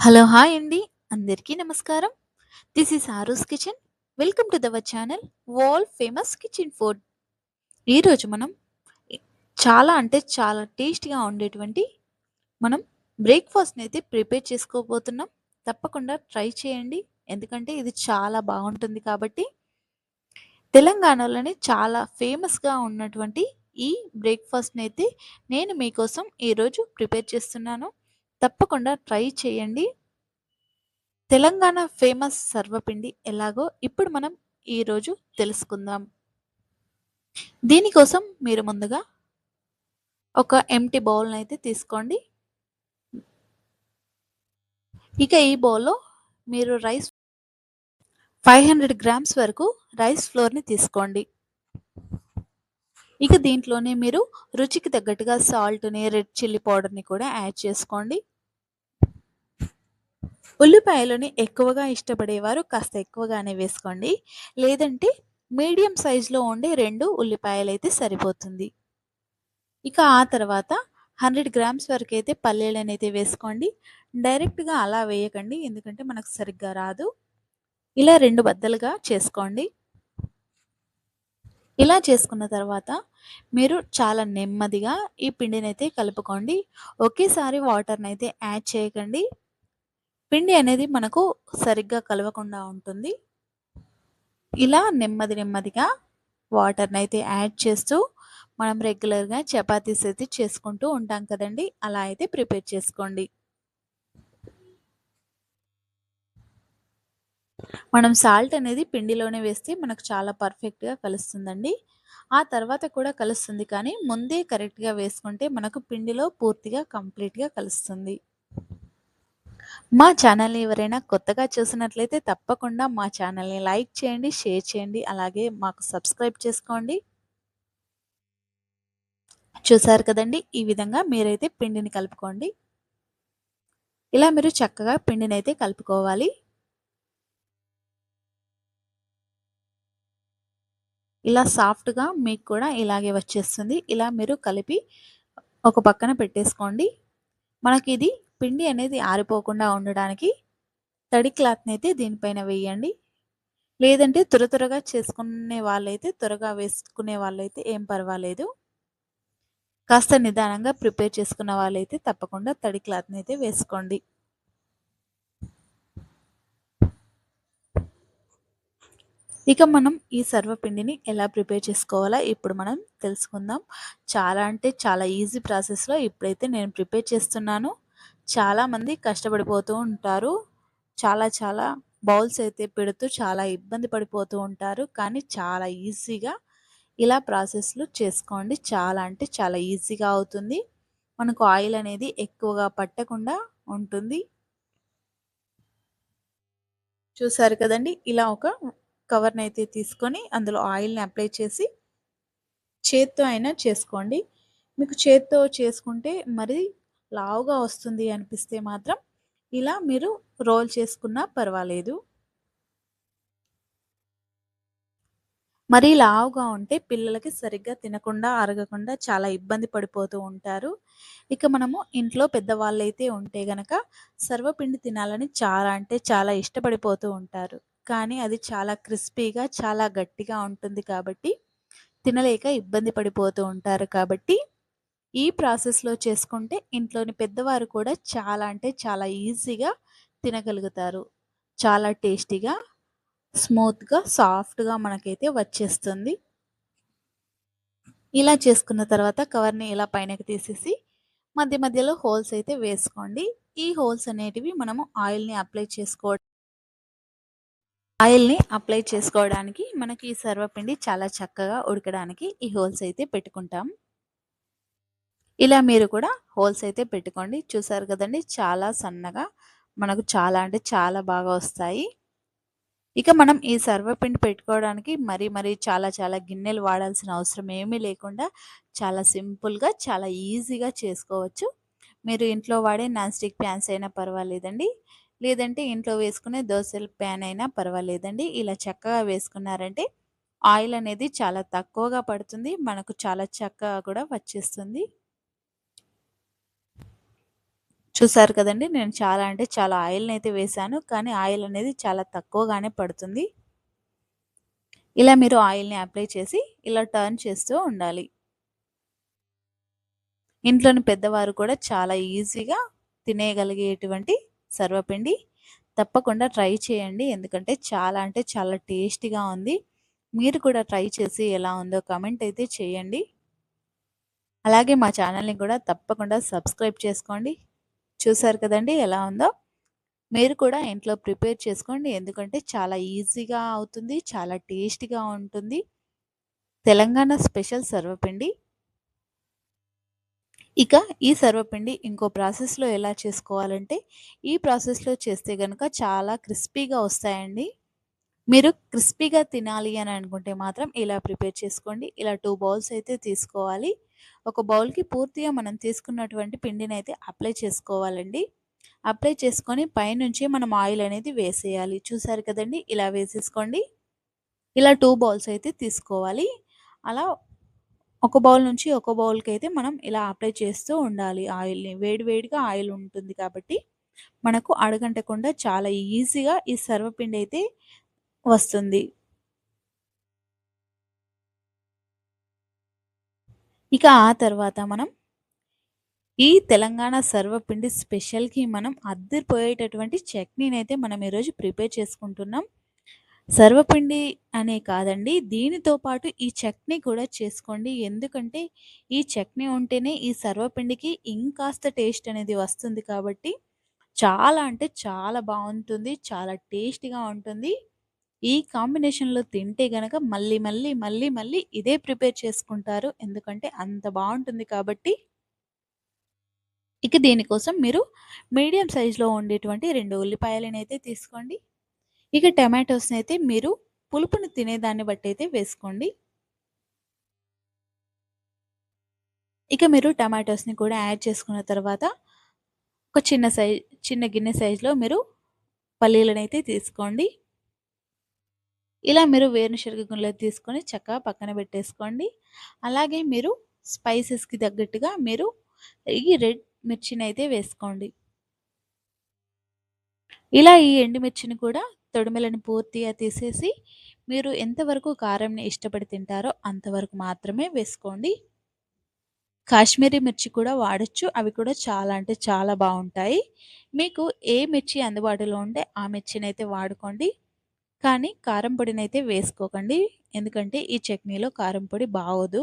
Hello! Hi అండి. అందరికీ నమస్కారం. This is Aaru's kitchen. Welcome to our channel world famous kitchen food. ఈరోజు మనం ఎ చాలా అంటే చాలా టేస్టీగా ఉండేటువంటి మనం బ్రేక్‌ఫాస్ట్‌నైతే ప్రిపేర్ చేసుకోబోతున్నాం. తప్పకుండా ట్రై చేయండి. ఎందుకంటే ఇది చాలా బావుంటుంది కాబట్టి. తెలంగాణలోనే చాలా ఫేమస్‌గా ఉన్నటువంటి ఈ బ్రేక్‌ఫాస్ట్‌నైతే నేను మీకోసం ఈరోజు ప్రిపేర్ చేస్తున్నాను. తప్పకుండా ట్రై చేయండి. తెలంగాణ ఫేమస్ సర్వపిండి ఎలాగో ఇప్పుడు మనం ఈరోజు తెలుసుకుందాం. దీనికోసం మీరు ముందుగా ఒక ఎంప్టీ బౌల్‌నైతే తీసుకోండి. ఇక ఈ బౌల్‌లో మీరు 500 గ్రామ్స్ వరకు రైస్ ఫ్లోర్‌ని తీసుకోండి. ఇక దీంట్లోనే మీరు రుచికి తగ్గట్టుగా సాల్ట్‌ని, రెడ్ చిల్లీ పౌడర్‌ని కూడా యాడ్ చేసుకోండి. ఉల్లిపాయలని ఎక్కువగా ఇష్టపడేవారు కాస్త ఎక్కువగానే వేసుకోండి. లేదంటే మీడియం సైజులో ఉండే 2 ఉల్లిపాయలైతే సరిపోతుంది. ఇక ఆ తర్వాత 100 గ్రామ్స్ వరకైతే పల్లీలనైతే వేసుకోండి. డైరెక్ట్‌గా అలా వేయకండి. ఎందుకంటే మనకు సరిగ్గా రాదు. ఇలా 2 బద్దలుగా చేసుకోండి. ఇలా చేసుకున్న తర్వాత మీరు చాలా నెమ్మదిగా ఈ పిండినైతే కలుపుకోండి. ఒకేసారి వాటర్‌నైతే యాడ్ చేయకండి. పిండి అనేది మనకు సరిగ్గా కలవకుండా ఉంటుంది. ఇలా నెమ్మదిగా వాటర్‌నైతే యాడ్ చేస్తూ మనం రెగ్యులర్‌గా చపాతీస్ అయితే చేసుకుంటూ ఉంటాం కదండీ! అలా అయితే ప్రిపేర్ చేసుకోండి. మనం సాల్ట్ అనేది పిండిలోనే వేస్తే మనకు చాలా పర్ఫెక్ట్‌గా కలుస్తుందండి. ఆ తర్వాత కూడా కలుస్తుంది కానీ ముందే కరెక్ట్‌గా వేసుకుంటే మనకు పిండిలో పూర్తిగా కంప్లీట్‌గా కలుస్తుంది. మా ఛానల్‌ని ఎవరైనా కొత్తగా చూసినట్లయితే తప్పకుండా మా ఛానల్‌ని లైక్ చేయండి, షేర్ చేయండి. అలాగే మాకు సబ్స్క్రైబ్ చేసుకోండి. చూసారు కదండీ! ఈ విధంగా మీరైతే పిండిని కలుపుకోండి. ఇలా మీరు చక్కగా పిండినైతే కలుపుకోవాలి. ఇలా సాఫ్ట్‌గా మీకు కూడా ఇలాగే వచ్చేస్తుంది. ఇలా మీరు కలిపి ఒక పక్కన పెట్టేసుకోండి. మనకిది పిండి అనేది ఆరిపోకుండా ఉండడానికి తడి క్లాత్‌నైతే దీనిపైన వేయండి. లేదంటే త్వరగా చేసుకునే వాళ్ళైతే త్వరగా వేసుకునే వాళ్ళైతే ఏం పర్వాలేదు. కాస్త నిదానంగా ప్రిపేర్ చేసుకున్న వాళ్ళైతే తప్పకుండా తడి క్లాత్‌నైతే వేసుకోండి. ఇక మనం ఈ సర్వపిండిని ఎలా ప్రిపేర్ చేసుకోవాలో ఇప్పుడు మనం తెలుసుకుందాం. చాలా అంటే చాలా ఈజీ ప్రాసెస్‌లో ఇప్పుడైతే నేను ప్రిపేర్ చేస్తున్నాను. చాలామంది కష్టపడిపోతూ ఉంటారు. చాలా బౌల్స్ అయితే పెడుతూ చాలా ఇబ్బంది పడిపోతూ ఉంటారు. కానీ చాలా ఈజీగా ఇలా ప్రాసెస్‌లు చేసుకోండి. చాలా అంటే చాలా ఈజీగా అవుతుంది. మనకు ఆయిల్ అనేది ఎక్కువగా పట్టకుండా ఉంటుంది. చూసారు కదండీ! ఇలా ఒక కవర్‌నైతే తీసుకొని అందులో ఆయిల్‌ని అప్లై చేసి చేత్తో అయినా చేసుకోండి. మీకు చేత్తో చేసుకుంటే మరి లావుగా వస్తుంది అనిపిస్తే మాత్రం ఇలా మీరు రోల్ చేసుకున్నా పర్వాలేదు. మరీ లావుగా ఉంటే పిల్లలకి సరిగ్గా తినకుండా, అరగకుండా చాలా ఇబ్బంది పడిపోతూ ఉంటారు. ఇక మనము ఇంట్లో పెద్దవాళ్ళైతే ఉంటే గనక సర్వపిండి తినాలని చాలా అంటే చాలా ఇష్టపడిపోతూ ఉంటారు. కానీ అది చాలా క్రిస్పీగా, చాలా గట్టిగా ఉంటుంది కాబట్టి తినలేక ఇబ్బంది పడిపోతూ ఉంటారు కాబట్టి ఈ ప్రాసెస్‌లో చేసుకుంటే ఇంట్లోని పెద్దవారు కూడా చాలా అంటే చాలా ఈజీగా తినగలుగుతారు. చాలా టేస్టీగా, స్మూత్‌గా, సాఫ్ట్‌గా మనకైతే వచ్చేస్తుంది. ఇలా చేసుకున్న తర్వాత కవర్‌ని ఇలా పైనకి తీసేసి మధ్యలో హోల్స్ అయితే వేసుకోండి. ఈ హోల్స్ అనేటివి మనము ఆయిల్‌ని అప్లై చేసుకోవడానికి మనకి ఈ సర్వపిండి చాలా చక్కగా ఉడకడానికి ఈ హోల్స్ అయితే పెట్టుకుంటాం. ఇలా మీరు కూడా హోల్స్ అయితే పెట్టుకోండి. చూసారు కదండీ! చాలా సన్నగా మనకు చాలా అంటే చాలా బాగా వస్తాయి. ఇక మనం ఈ సర్వపిండి పెట్టుకోవడానికి మరి చాలా గిన్నెలు వాడాల్సిన అవసరం ఏమీ లేకుండా చాలా సింపుల్‌గా, చాలా ఈజీగా చేసుకోవచ్చు. మీరు ఇంట్లో వాడే నాన్ స్టిక్ ప్యాన్స్ అయినా పర్వాలేదండి. లేదంటే ఇంట్లో వేసుకునే దోసల ప్యాన్ అయినా పర్వాలేదండి. ఇలా చక్కగా వేసుకున్నారంటే ఆయిల్ అనేది చాలా తక్కువగా పడుతుంది. మనకు చాలా చక్కగా కూడా వచ్చేస్తుంది. చూసారు కదండీ! నేను చాలా అంటే చాలా ఆయిల్‌నైతే వేశాను. కానీ ఆయిల్ అనేది చాలా తక్కువగానే పడుతుంది. ఇలా మీరు ఆయిల్‌ని అప్లై చేసి ఇలా టర్న్ చేస్తూ ఉండాలి. ఇంట్లోని పెద్దవారు కూడా చాలా ఈజీగా తినేయగలిగేటువంటి సర్వపిండి. తప్పకుండా ట్రై చేయండి. ఎందుకంటే చాలా అంటే చాలా టేస్టీగా ఉంది. మీరు కూడా ట్రై చేసి ఎలా ఉందో కామెంట్ అయితే చేయండి. అలాగే మా ఛానల్‌ని కూడా తప్పకుండా సబ్స్క్రైబ్ చేసుకోండి. చూసారు కదండీ ఎలా ఉందో! మీరు కూడా ఇంట్లో ప్రిపేర్ చేసుకోండి. ఎందుకంటే చాలా ఈజీగా అవుతుంది. చాలా టేస్టీగా ఉంటుంది. తెలంగాణ స్పెషల్ సర్వపిండి. ఇక ఈ సర్వపిండి ఇంకో ప్రాసెస్‌లో ఎలా చేసుకోవాలంటే, ఈ ప్రాసెస్‌లో చేస్తే గనక చాలా క్రిస్పీగా వస్తాయండి. మీరు క్రిస్పీగా తినాలి అని అనుకుంటే మాత్రం ఇలా ప్రిపేర్ చేసుకోండి. ఇలా 2 బౌల్స్ అయితే తీసుకోవాలి. ఒక బౌల్‌కి పూర్తిగా మనం తీసుకున్నటువంటి పిండినైతే అప్లై చేసుకోవాలండి. అప్లై చేసుకొని పైనుంచి మనం ఆయిల్ అనేది వేసేయాలి. చూసారు కదండీ! ఇలా వేసేసుకోండి. ఇలా 2 బౌల్స్ అయితే తీసుకోవాలి. అలా ఒక బౌల్ నుంచి ఒక బౌల్‌కైతే మనం ఇలా అప్లై చేస్తూ ఉండాలి ఆయిల్‌ని. వేడి వేడిగా ఆయిల్ ఉంటుంది కాబట్టి, మనకు అడుగంటకుండా చాలా ఈజీగా ఈ సర్వపిండి అయితే వస్తుంది. ఇక ఆ తర్వాత మనం ఈ తెలంగాణ సర్వపిండి స్పెషల్‌కి మనం అద్దిరిపోయేటటువంటి చట్నీనైతే మనం ఈరోజు ప్రిపేర్ చేసుకుంటున్నాం. సర్వపిండి అనే కాదండి. దీనితో పాటు ఈ చట్నీ కూడా చేసుకోండి. ఎందుకంటే ఈ చట్నీ ఉంటేనే ఈ సర్వపిండికి ఇంకాస్త టేస్ట్ అనేది వస్తుంది కాబట్టి చాలా అంటే చాలా బావుంటుంది. చాలా టేస్టీగా ఉంటుంది. ఈ కాంబినేషన్‌లో తింటే గనక మళ్ళీ, మళ్ళీ, మళ్ళీ, మళ్ళీ ఇదే ప్రిపేర్ చేసుకుంటారు. ఎందుకంటే అంత బావుంటుంది కాబట్టి. ఇక దీనికోసం మీరు మీడియం సైజులో ఉండేటువంటి 2 ఉల్లిపాయలనైతే తీసుకోండి. ఇక టమాటోస్‌నైతే మీరు పులుపుని తినేదాన్ని బట్టయితే వేసుకోండి. ఇక మీరు టమాటోస్‌ని కూడా యాడ్ చేసుకున్న తర్వాత ఒక చిన్న గిన్నె సైజులో మీరు పల్లీలనైతే తీసుకోండి. ఇలా మీరు వేరుశనగ గుళ్ళది తీసుకొని చక్కగా పక్కన పెట్టేసుకోండి. అలాగే మీరు స్పైసెస్‌కి తగ్గట్టుగా మీరు ఈ రెడ్ మిర్చినైతే వేసుకోండి. ఇలా ఈ ఎండుమిర్చిని కూడా తొడిమెలను పూర్తిగా తీసేసి మీరు ఎంతవరకు కారంని ఇష్టపడి తింటారో అంతవరకు మాత్రమే వేసుకోండి. కాశ్మీరీ మిర్చి కూడా వాడొచ్చు. అవి కూడా చాలా అంటే చాలా బావుంటాయి. మీకు ఏ మిర్చి అందుబాటులో ఉంటే ఆ మిర్చినైతే వాడుకోండి. కానీ కారం పొడినైతే వేసుకోకండి. ఎందుకంటే ఈ చట్నీలో కారం పొడి బాగోదు.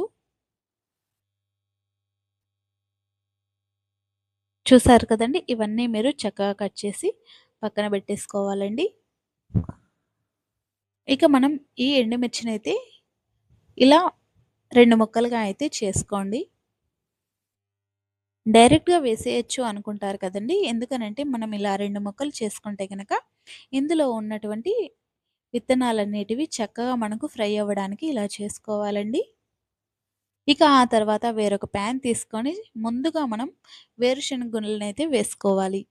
చూసారు కదండీ! ఇవన్నీ మీరు చక్కగా కట్ చేసి పక్కన పెట్టేసుకోవాలండి. ఇక మనం ఈ ఎండుమిర్చినైతే ఇలా 2 ముక్కలుగా అయితే చేసుకోండి. డైరెక్ట్‌గా వేసేయొచ్చు అనుకుంటారు కదండీ! ఎందుకనంటే మనం ఇలా 2 ముక్కలు చేసుకుంటే గనక ఇందులో ఉన్నటువంటి విత్తనాలనేటివి చక్కగా మనకు ఫ్రై అవ్వడానికి ఇలా చేసుకోవాలండి. ఇక ఆ తర్వాత వేరొక ప్యాన్ తీసుకొని ముందుగా మనం వేరుశనగ గుళ్ళనైతే వేసుకోవాలి.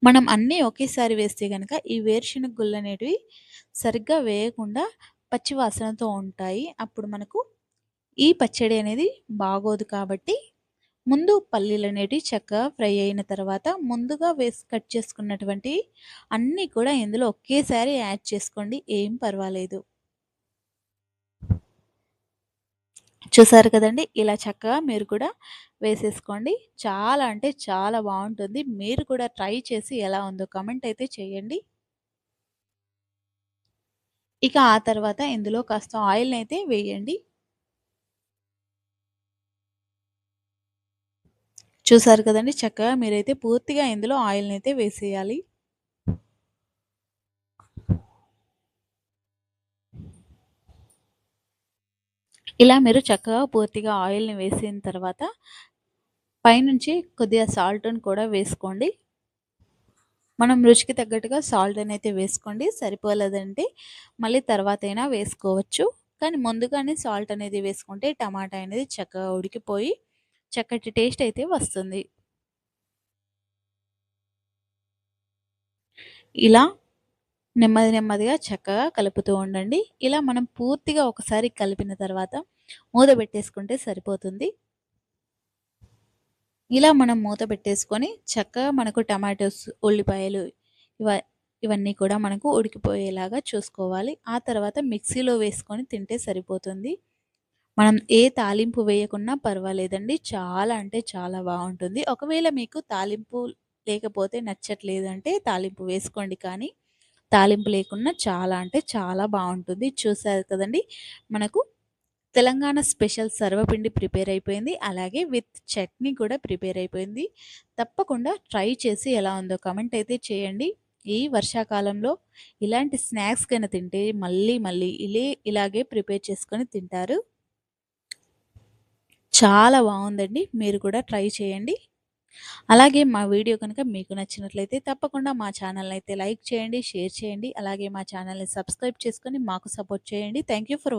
మనం అన్నీ ఒకేసారి వేస్తే గనక ఈ వేరుశనగ గుళ్ళనేటివి సరిగ్గా వేయకుండా పచ్చి వాసనతో ఉంటాయి. అప్పుడు మనకు ఈ పచ్చడి అనేది బాగోదు కాబట్టి ముందు పల్లీలనేటివి చక్కగా ఫ్రై అయిన తర్వాత ముందుగా వేసి కట్ చేసుకున్నటువంటి అన్నీ కూడా ఇందులో ఒకేసారి యాడ్ చేసుకోండి. ఏం పర్వాలేదు. చూసారు కదండీ! ఇలా చక్కగా మీరు కూడా వేసేసుకోండి. చాలా అంటే చాలా బావుంటుంది. మీరు కూడా ట్రై చేసి ఎలా ఉందో కామెంట్ అయితే చేయండి. ఇక ఆ తర్వాత ఇందులో కాస్త ఆయిల్‌నైతే వేయండి. చూసారు కదండీ! చక్కగా మీరైతే పూర్తిగా ఇందులో ఆయిల్‌నైతే వేసేయాలి. ఇలా మీరు చక్కగా పూర్తిగా ఆయిల్‌ని వేసిన తర్వాత పైనుంచి కొద్దిగా సాల్ట్‌ని కూడా వేసుకోండి. మనం రుచికి తగ్గట్టుగా సాల్ట్‌నైతే వేసుకోండి. సరిపోలేదంటే మళ్ళీ తర్వాతైనా వేసుకోవచ్చు. కానీ ముందుగానే సాల్ట్ అనేది వేసుకుంటే టమాటా అనేది చక్కగా ఉడికిపోయి చక్కటి టేస్ట్ అయితే వస్తుంది. ఇలా నెమ్మది నెమ్మదిగా చక్కగా కలుపుతూ ఉండండి. ఇలా మనం పూర్తిగా ఒకసారి కలిపిన తర్వాత మూత పెట్టేసుకుంటే సరిపోతుంది. ఇలా మనం మూత పెట్టేసుకొని చక్కగా మనకు టమాటోస్, ఉల్లిపాయలు ఇవ ఇవన్నీ కూడా మనకు ఉడికిపోయేలాగా చూసుకోవాలి. ఆ తర్వాత మిక్సీలో వేసుకొని తింటే సరిపోతుంది. మనం ఏ తాలింపు వేయకున్నా పర్వాలేదండి. చాలా అంటే చాలా బావుంటుంది. ఒకవేళ మీకు తాలింపు లేకపోతే నచ్చట్లేదు అంటే తాలింపు వేసుకోండి. కానీ తాలింపు లేకున్నా చాలా అంటే చాలా బావుంటుంది. చూసారు కదండీ! మనకు తెలంగాణ స్పెషల్ సర్వపిండి ప్రిపేర్ అయిపోయింది. అలాగే విత్ చట్నీ కూడా ప్రిపేర్ అయిపోయింది. తప్పకుండా ట్రై చేసి ఎలా ఉందో కామెంట్ అయితే చేయండి. ఈ వర్షాకాలంలో ఇలాంటి స్నాక్స్ గన తింటే మళ్ళీ మళ్ళీ ఇలాగే ప్రిపేర్ చేసుకొని తింటారు. చాలా బావుందండి. మీరు కూడా ట్రై చేయండి. అలాగే మా వీడియో కనుక మీకు నచ్చినట్లయితే తప్పకుండా మా ఛానల్‌ని అయితే లైక్ చేయండి, షేర్ చేయండి. అలాగే మా ఛానల్‌ని సబ్స్క్రైబ్ చేసుకొని మాకు సపోర్ట్ చేయండి. Thank you for